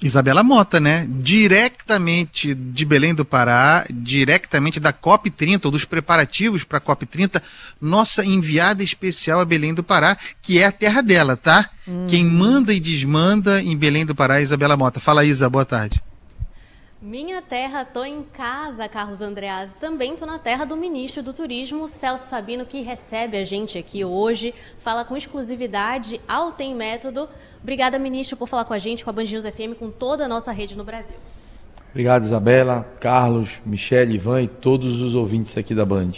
Isabela Mota, né? Diretamente de Belém do Pará, diretamente da COP30, ou dos preparativos para a COP30, nossa enviada especial a Belém do Pará, que é a terra dela, tá? Quem manda e desmanda em Belém do Pará é Isabela Mota. Fala, Isa, boa tarde. Minha terra, tô em casa, Carlos Andreazzi. Também tô na terra do ministro do Turismo, Celso Sabino, que recebe a gente aqui hoje, fala com exclusividade ao Tem Método. Obrigada, ministro, por falar com a gente, com a Band News FM, com toda a nossa rede no Brasil. Obrigado, Isabela, Carlos, Michele, Ivan e todos os ouvintes aqui da Band.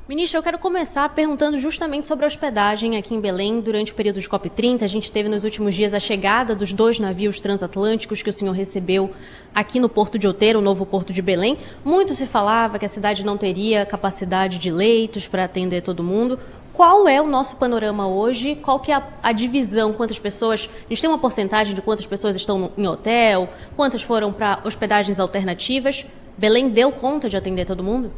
Ministro, eu quero começar perguntando justamente sobre a hospedagem aqui em Belém durante o período de COP30. A gente teve nos últimos dias a chegada dos 2 navios transatlânticos que o senhor recebeu aqui no Porto de Outeiro, o novo Porto de Belém. Muito se falava que a cidade não teria capacidade de leitos para atender todo mundo. Qual é o nosso panorama hoje? Qual que é a divisão? Quantas pessoas... A gente tem uma porcentagem de quantas pessoas estão em hotel? Quantas foram para hospedagens alternativas? Belém deu conta de atender todo mundo?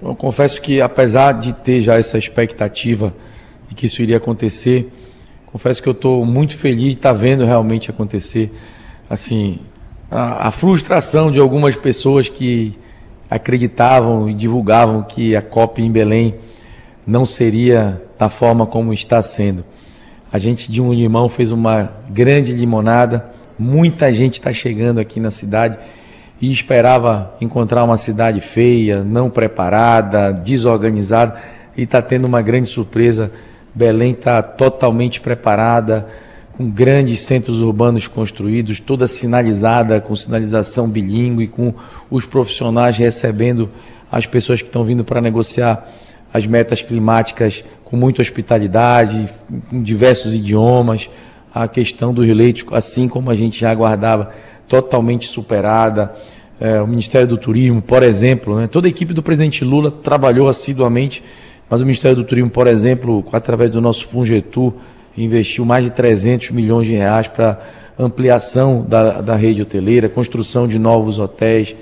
Eu confesso que, apesar de ter já essa expectativa de que isso iria acontecer, confesso que eu estou muito feliz de estar vendo realmente acontecer. Assim, a frustração de algumas pessoas que acreditavam e divulgavam que a COP em Belém não seria da forma como está sendo. A gente de um limão fez uma grande limonada, muita gente está chegando aqui na cidade e esperava encontrar uma cidade feia, não preparada, desorganizada, e está tendo uma grande surpresa. Belém está totalmente preparada, com grandes centros urbanos construídos, toda sinalizada, com sinalização bilíngue, com os profissionais recebendo as pessoas que estão vindo para negociar as metas climáticas com muita hospitalidade, com diversos idiomas, a questão dos leitos, assim como a gente já aguardava, totalmente superada. O Ministério do Turismo, por exemplo, né, toda a equipe do presidente Lula trabalhou assiduamente, mas o Ministério do Turismo, por exemplo, através do nosso Fungetur, investiu mais de 300 milhões de reais para ampliação da rede hoteleira, construção de novos hotéis,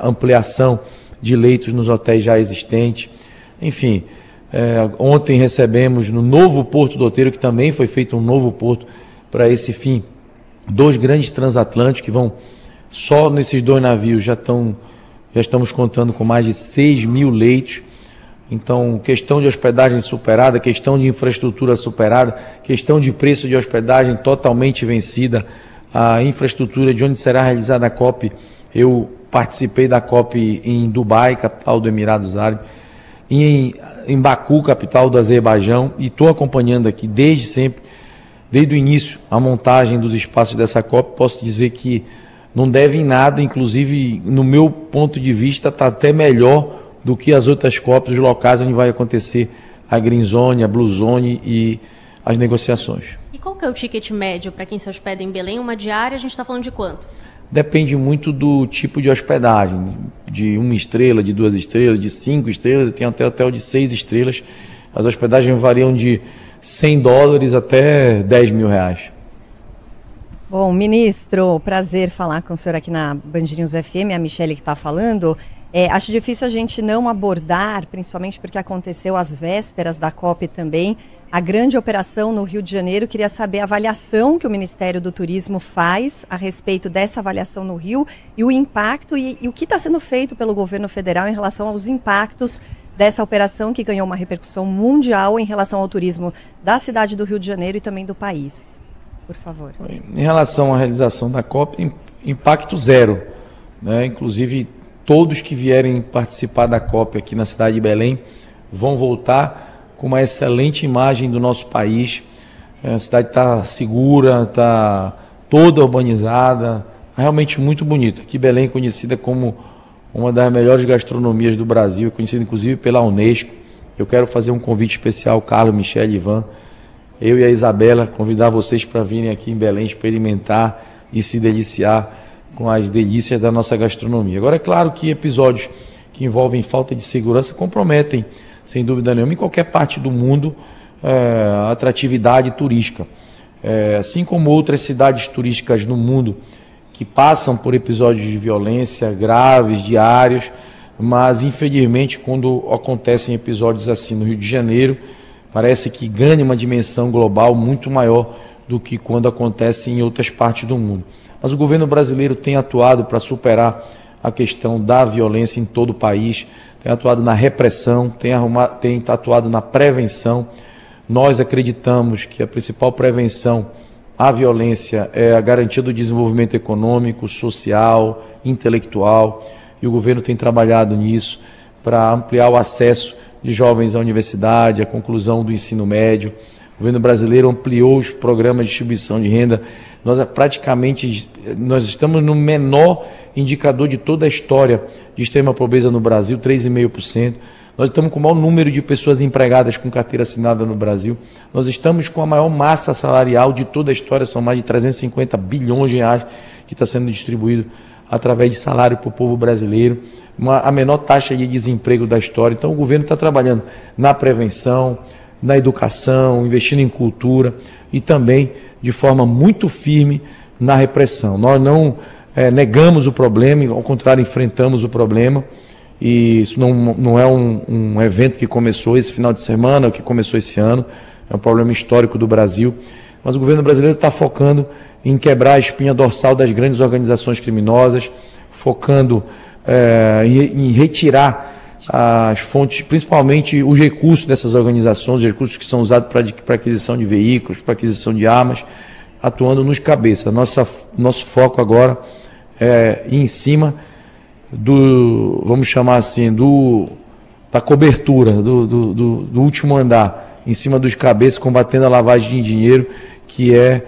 ampliação de leitos nos hotéis já existentes. Enfim, ontem recebemos no novo Porto do Outeiro, que também foi feito um novo porto para esse fim, 2 grandes transatlânticos que vão, só nesses 2 navios já estamos contando com mais de 6 mil leitos. Então, questão de hospedagem superada, questão de infraestrutura superada, questão de preço de hospedagem totalmente vencida, a infraestrutura de onde será realizada a COP. Eu participei da COP em Dubai, capital do Emirados Árabes, em Baku, capital do Azerbaijão, e estou acompanhando aqui desde sempre, desde o início, a montagem dos espaços dessa COP. Posso dizer que não deve em nada, inclusive, no meu ponto de vista, está até melhor do que as outras COPs, os locais onde vai acontecer a Green Zone, a Blue Zone e as negociações. E qual que é o ticket médio para quem se hospeda em Belém? Uma diária, a gente está falando de quanto? Depende muito do tipo de hospedagem, de 1 estrela, de 2 estrelas, de 5 estrelas, e tem até hotel de 6 estrelas. As hospedagens variam de $100 até R$10 mil. Bom, ministro, prazer falar com o senhor aqui na Band News FM, a Michele que está falando. Acho difícil a gente não abordar, principalmente porque aconteceu às vésperas da COP também, a grande operação no Rio de Janeiro. Queria saber a avaliação que o Ministério do Turismo faz a respeito dessa avaliação no Rio e o impacto e o que está sendo feito pelo governo federal em relação aos impactos dessa operação que ganhou uma repercussão mundial em relação ao turismo da cidade do Rio de Janeiro e também do país. Por favor. Em relação à realização da COP, impacto zero, né? Inclusive, todos que vierem participar da COP aqui na cidade de Belém vão voltar com uma excelente imagem do nosso país. A cidade está segura, está toda urbanizada, realmente muito bonita. Aqui Belém é conhecida como uma das melhores gastronomias do Brasil, é conhecida inclusive pela Unesco. Eu quero fazer um convite especial, Carlos, Michele, Ivan, eu e a Isabela, convidar vocês para virem aqui em Belém experimentar e se deliciar com as delícias da nossa gastronomia. Agora, é claro que episódios que envolvem falta de segurança comprometem, sem dúvida nenhuma, em qualquer parte do mundo, a atratividade turística. Assim como outras cidades turísticas no mundo que passam por episódios de violência graves, diários, mas infelizmente quando acontecem episódios assim no Rio de Janeiro, parece que ganha uma dimensão global muito maior do que quando acontece em outras partes do mundo. Mas o governo brasileiro tem atuado para superar a questão da violência em todo o país, tem atuado na repressão, tem atuado na prevenção. Nós acreditamos que a principal prevenção à violência é a garantia do desenvolvimento econômico, social, intelectual, e o governo tem trabalhado nisso para ampliar o acesso de jovens à universidade, a conclusão do ensino médio. O governo brasileiro ampliou os programas de distribuição de renda. Nós estamos no menor indicador de toda a história de extrema pobreza no Brasil, 3,5%. Nós estamos com o maior número de pessoas empregadas com carteira assinada no Brasil. Nós estamos com a maior massa salarial de toda a história, são mais de 350 bilhões de reais que está sendo distribuído através de salário para o povo brasileiro, a menor taxa de desemprego da história. Então o governo está trabalhando na prevenção, na educação, investindo em cultura e também de forma muito firme na repressão. Nós não negamos o problema, ao contrário, enfrentamos o problema, e isso não é um evento que começou esse final de semana, ou que começou esse ano, é um problema histórico do Brasil, mas o governo brasileiro está focando em quebrar a espinha dorsal das grandes organizações criminosas, focando em retirar as fontes, principalmente os recursos dessas organizações, os recursos que são usados para aquisição de veículos, para aquisição de armas, atuando nos cabeças. Nosso foco agora é ir em cima vamos chamar assim, da cobertura, do último andar, em cima dos cabeças, combatendo a lavagem de dinheiro, que é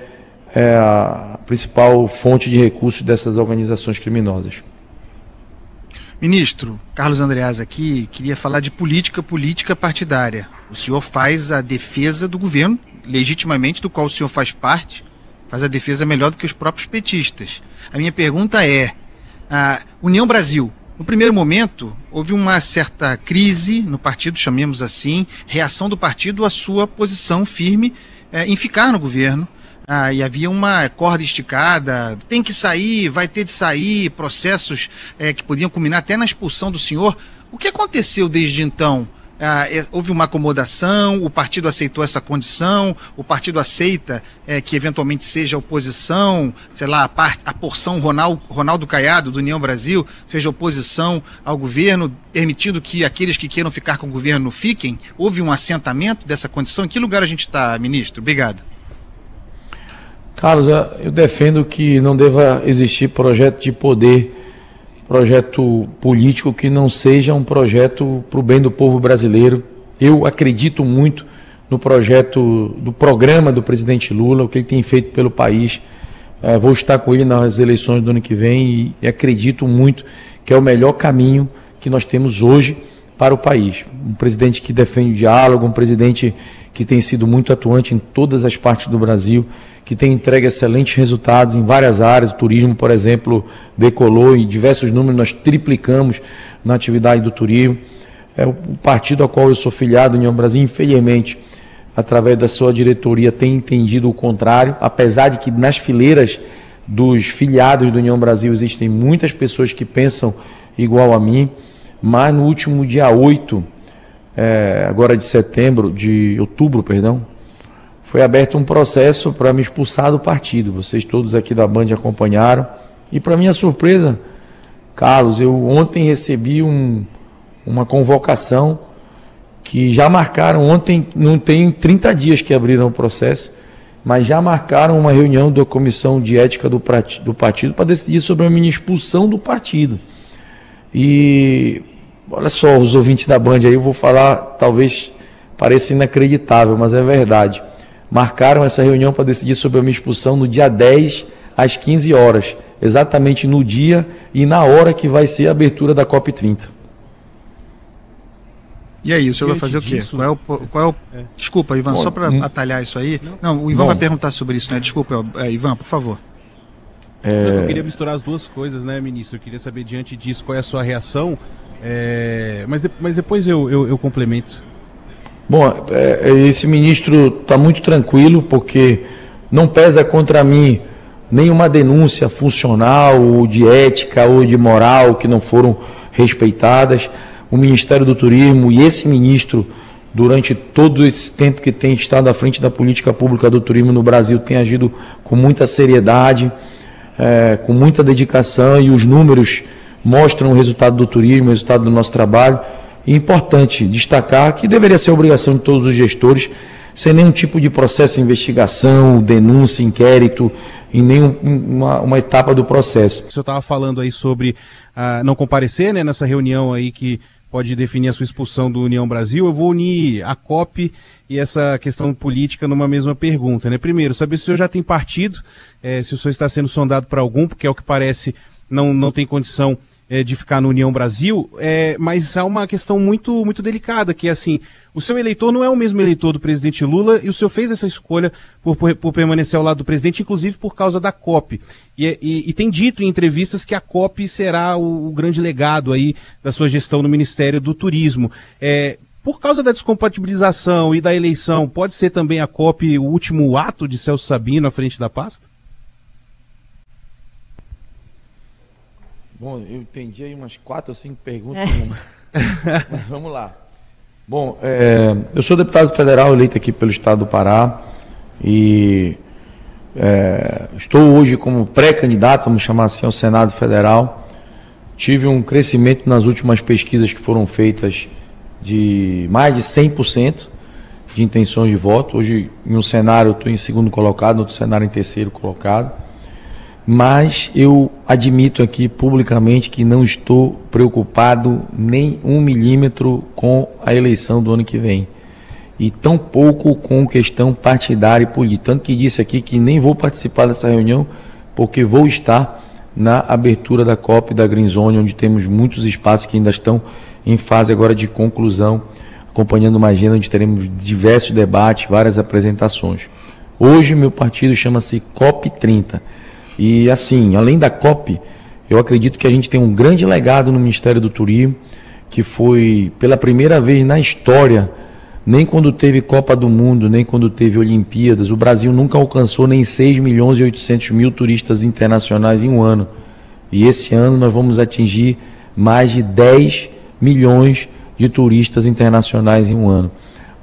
a principal fonte de recursos dessas organizações criminosas. Ministro, Carlos Andreas aqui, queria falar de política partidária. O senhor faz a defesa do governo, legitimamente, do qual o senhor faz parte, faz a defesa melhor do que os próprios petistas. A minha pergunta é, a União Brasil, no primeiro momento, houve uma certa crise no partido, chamemos assim, reação do partido à sua posição firme em ficar no governo. E havia uma corda esticada, tem que sair, vai ter de sair, processos que podiam culminar até na expulsão do senhor. O que aconteceu desde então? Houve uma acomodação, o partido aceitou essa condição, o partido aceita que eventualmente seja oposição, sei lá, a porção Ronaldo Caiado do União Brasil, seja oposição ao governo, permitindo que aqueles que queiram ficar com o governo fiquem? Houve um assentamento dessa condição? Em que lugar a gente está, ministro? Obrigado. Carlos, eu defendo que não deva existir projeto de poder, projeto político que não seja um projeto para o bem do povo brasileiro. Eu acredito muito no do programa do presidente Lula, o que ele tem feito pelo país. Vou estar com ele nas eleições do ano que vem e acredito muito que é o melhor caminho que nós temos hoje para o país. Um presidente que defende o diálogo, um presidente que tem sido muito atuante em todas as partes do Brasil, que tem entregue excelentes resultados em várias áreas. O turismo, por exemplo, decolou em diversos números, nós triplicamos na atividade do turismo. O partido ao qual eu sou filiado, União Brasil, infelizmente, através da sua diretoria, tem entendido o contrário, apesar de que nas fileiras dos filiados do União Brasil existem muitas pessoas que pensam igual a mim, mas no último dia 8, agora de outubro, foi aberto um processo para me expulsar do partido. Vocês todos aqui da Band acompanharam. E para minha surpresa, Carlos, eu ontem recebi uma convocação que já marcaram, ontem não tem 30 dias que abriram o processo, mas já marcaram uma reunião da comissão de ética do partido para decidir sobre a minha expulsão do partido. E olha só, os ouvintes da Band aí, eu vou falar, talvez pareça inacreditável, mas é verdade. Marcaram essa reunião para decidir sobre a minha expulsão no dia 10, às 15 horas, exatamente no dia e na hora que vai ser a abertura da COP30. E aí, o senhor vai fazer o quê? Desculpa, Ivan, só para atalhar isso aí. Não, o Ivan vai perguntar sobre isso, né? Desculpa, Ivan, por favor. Eu queria misturar as duas coisas, né, ministro? Eu queria saber, diante disso, qual é a sua reação, mas depois eu complemento. Bom, esse ministro está muito tranquilo, porque não pesa contra mim nenhuma denúncia funcional, ou de ética, ou de moral, que não foram respeitadas. O Ministério do Turismo e esse ministro durante todo esse tempo que tem estado à frente da política pública do turismo no Brasil, tem agido com muita seriedade, com muita dedicação, e os números mostram o resultado do turismo, o resultado do nosso trabalho. E é importante destacar que deveria ser obrigação de todos os gestores, sem nenhum tipo de processo de investigação, denúncia, inquérito, em nenhuma etapa do processo. O senhor estava falando aí sobre não comparecer, né, nessa reunião aí que pode definir a sua expulsão do União Brasil. Eu vou unir a COP e essa questão política numa mesma pergunta, né? Primeiro, saber se o senhor já tem partido, se o senhor está sendo sondado para algum, porque ao que parece não tem condição de ficar no União Brasil, mas há uma questão muito, muito delicada, que é assim, o seu eleitor não é o mesmo eleitor do presidente Lula, e o senhor fez essa escolha por permanecer ao lado do presidente, inclusive por causa da COP. E tem dito em entrevistas que a COP será o grande legado aí da sua gestão no Ministério do Turismo. Por causa da descompatibilização e da eleição, pode ser também a COP o último ato de Celso Sabino à frente da pasta? Bom, eu entendi aí umas 4 ou 5 perguntas. Mas vamos lá. Bom, eu sou deputado federal eleito aqui pelo estado do Pará e estou hoje como pré-candidato, vamos chamar assim, ao Senado Federal. Tive um crescimento nas últimas pesquisas que foram feitas de mais de 100% de intenções de voto. Hoje, em um cenário, eu estou em segundo colocado, no outro cenário em terceiro colocado. Mas eu admito aqui publicamente que não estou preocupado nem 1 milímetro com a eleição do ano que vem. E tampouco com questão partidária e política. Tanto que disse aqui que nem vou participar dessa reunião, porque vou estar na abertura da COP da Green Zone, onde temos muitos espaços que ainda estão em fase agora de conclusão, acompanhando uma agenda onde teremos diversos debates, várias apresentações. Hoje meu partido chama-se COP 30. E assim, além da COP, eu acredito que a gente tem um grande legado no Ministério do Turismo, que foi pela primeira vez na história, nem quando teve Copa do Mundo, nem quando teve Olimpíadas, o Brasil nunca alcançou nem 6.800.000 turistas internacionais em um ano. E esse ano nós vamos atingir mais de 10 milhões de turistas internacionais em um ano.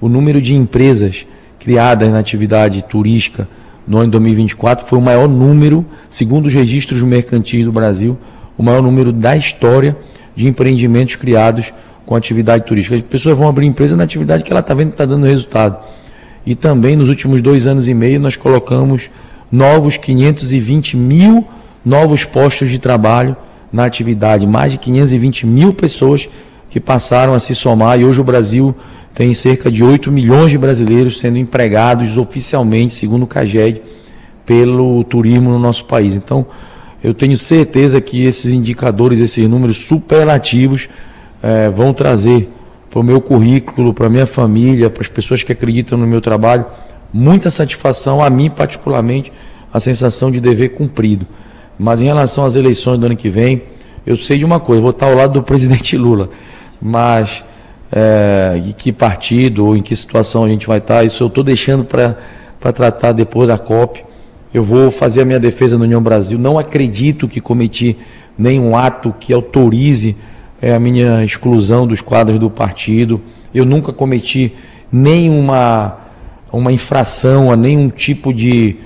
O número de empresas criadas na atividade turística no ano de 2024 foi o maior número, segundo os registros mercantis do Brasil, o maior número da história de empreendimentos criados com atividade turística. As pessoas vão abrir empresa na atividade que ela está vendo que está dando resultado. E também, nos últimos 2 anos e meio, nós colocamos novos 520 mil novos postos de trabalho na atividade. Mais de 520 mil pessoas que passaram a se somar, e hoje o Brasil tem cerca de 8 milhões de brasileiros sendo empregados oficialmente, segundo o CAGED, pelo turismo no nosso país. Então, eu tenho certeza que esses indicadores, esses números superlativos vão trazer para o meu currículo, para a minha família, para as pessoas que acreditam no meu trabalho, muita satisfação, a mim particularmente, a sensação de dever cumprido. Mas em relação às eleições do ano que vem, eu sei de uma coisa, vou estar ao lado do presidente Lula, mas em que partido ou em que situação a gente vai estar, isso eu estou deixando para tratar depois da COP. Eu vou fazer a minha defesa no União Brasil. Não acredito que cometi nenhum ato que autorize a minha exclusão dos quadros do partido. Eu nunca cometi nenhuma infração a nenhum tipo de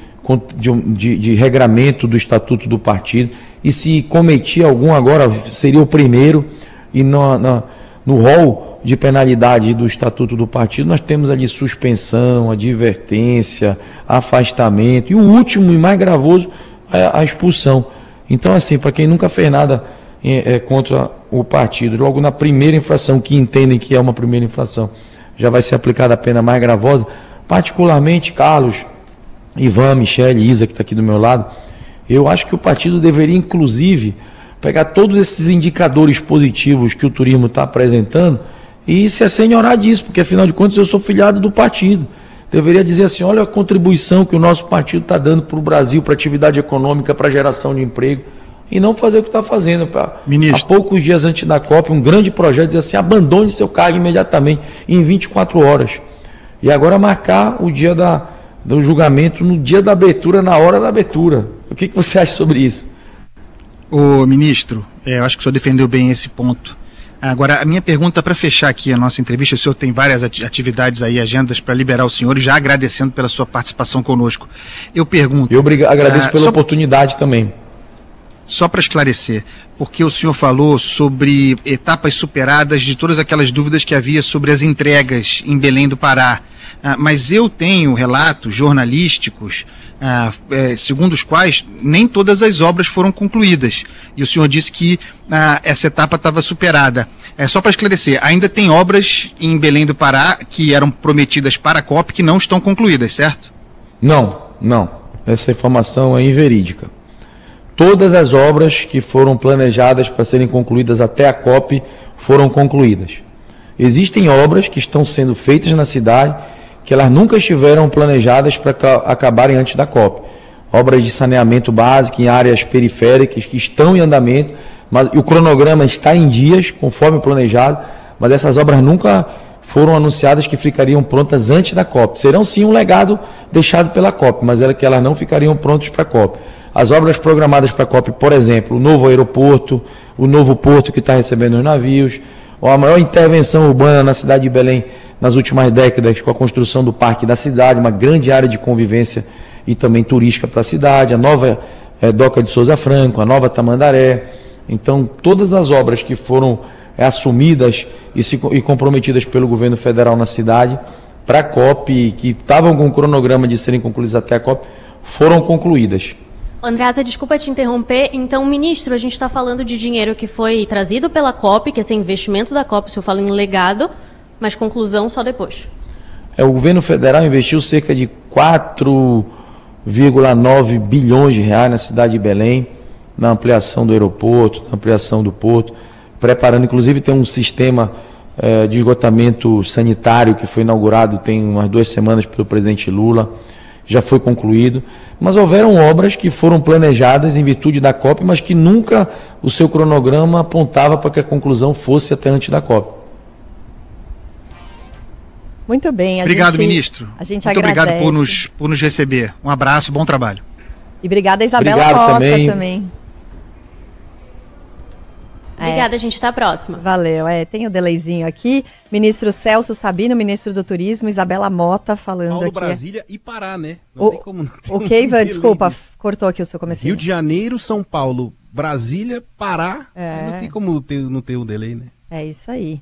regramento do estatuto do partido. E se cometi algum agora, seria o primeiro. E no rol de penalidade do Estatuto do Partido, nós temos ali suspensão, advertência, afastamento, e o último e mais gravoso é a expulsão. Então, assim, para quem nunca fez nada contra o partido, logo na primeira infração, que entendem que é uma primeira infração, já vai ser aplicada a pena mais gravosa. Particularmente, Carlos, Ivan, Michele, Isa, que está aqui do meu lado, eu acho que o partido deveria, inclusive, pegar todos esses indicadores positivos que o turismo está apresentando e se assenhorar disso, porque afinal de contas eu sou filiado do partido. Deveria dizer assim, olha a contribuição que o nosso partido está dando para o Brasil, para a atividade econômica, para a geração de emprego, e não fazer o que está fazendo. Há poucos dias antes da COP, um grande projeto diz assim, abandone seu cargo imediatamente, em 24 horas. E agora marcar o dia do julgamento no dia da abertura, na hora da abertura. O que você acha sobre isso? Ô ministro, eu acho que o senhor defendeu bem esse ponto. Agora, a minha pergunta para fechar aqui a nossa entrevista, o senhor tem várias atividades aí, agendas para liberar o senhor, já agradecendo pela sua participação conosco. Eu pergunto... Eu agradeço pela oportunidade também. Só para esclarecer, porque o senhor falou sobre etapas superadas de todas aquelas dúvidas que havia sobre as entregas em Belém do Pará. Mas eu tenho relatos jornalísticos, segundo os quais nem todas as obras foram concluídas. E o senhor disse que essa etapa estava superada. Só para esclarecer, ainda tem obras em Belém do Pará que eram prometidas para a COP que não estão concluídas, certo? Não. Essa informação é inverídica. Todas as obras que foram planejadas para serem concluídas até a COP foram concluídas. Existem obras que estão sendo feitas na cidade que elas nunca estiveram planejadas para acabarem antes da COP. Obras de saneamento básico em áreas periféricas que estão em andamento, mas o cronograma está em dias, conforme planejado, mas essas obras nunca foram anunciadas que ficariam prontas antes da COP. Serão sim um legado deixado pela COP, mas que elas não ficariam prontas para a COP. As obras programadas para a COP, por exemplo, o novo aeroporto, o novo porto que está recebendo os navios, a maior intervenção urbana na cidade de Belém nas últimas décadas, com a construção do Parque da Cidade, uma grande área de convivência e também turística para a cidade, a nova Doca de Souza Franco, a nova Tamandaré. Então, todas as obras que foram assumidas e comprometidas pelo governo federal na cidade para a COP, que estavam com o cronograma de serem concluídas até a COP, foram concluídas. Andreasa, desculpa te interromper. Então, ministro, a gente está falando de dinheiro que foi trazido pela COP, que esse investimento da COP, o senhor fala em legado, mas conclusão só depois. O governo federal investiu cerca de 4,9 bilhões de reais na cidade de Belém, na ampliação do aeroporto, na ampliação do porto, preparando, inclusive tem um sistema de esgotamento sanitário que foi inaugurado tem umas 2 semanas pelo presidente Lula, já foi concluído, mas houveram obras que foram planejadas em virtude da COP, mas que nunca o seu cronograma apontava para que a conclusão fosse até antes da COP. Muito bem. Obrigado, ministro. A gente muito agradece. Obrigado por nos receber. Um abraço, bom trabalho. E obrigada, Isabela Mota, também. Obrigada, a gente está próxima. Valeu, tem o delayzinho aqui. Ministro Celso Sabino, ministro do Turismo, Isabela Mota falando Paulo, aqui. Brasília e Pará, né? Não tem como não ter Ok, Ivan, desculpa, cortou aqui o seu comecinho. Rio de Janeiro, São Paulo, Brasília, Pará, não tem como não ter um delay, né? É isso aí.